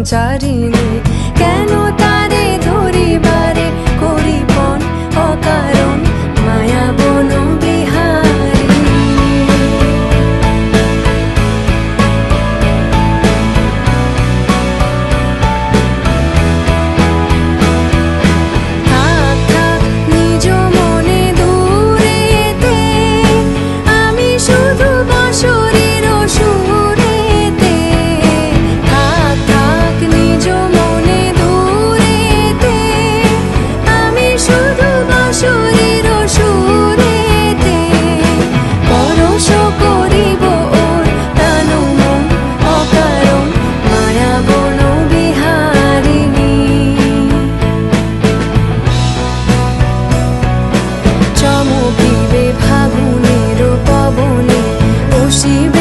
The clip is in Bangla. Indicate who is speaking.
Speaker 1: সঞ্চারিণী কেন তারে ধরিবারে করিপন অকারণ মায়া বন বিহারী থাক থাক নিজ মনে দূরেতে আমি শুধু বাঁশরীর সুরেতে থাক থাক নিজ মনে দূরেতে আমি শুধু বাঁশরীর সুরেতে পরশ করিব ওর প্রাণ মন অকারণ মায়া বন বিহারিণী চমকিবে ফাগুনের পবনে অসীম